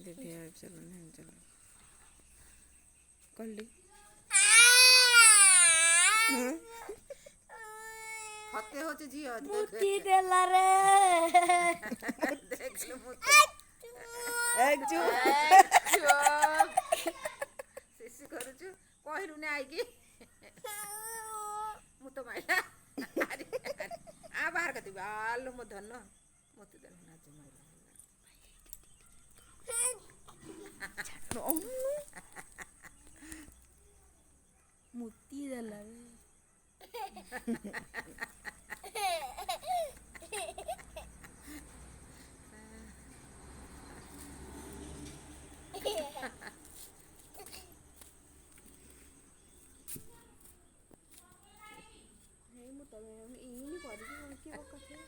दीदी चलो नहीं चलो कल्ली हते होचे झियो मुट्ठी देला रे देख लो मुत एक चुप शिशु करूछु कहिलु ने आइकी मुत माइला अरे आ बाहर कति आलो मो धन मत देन नाच माइला मुट्ठी देला रे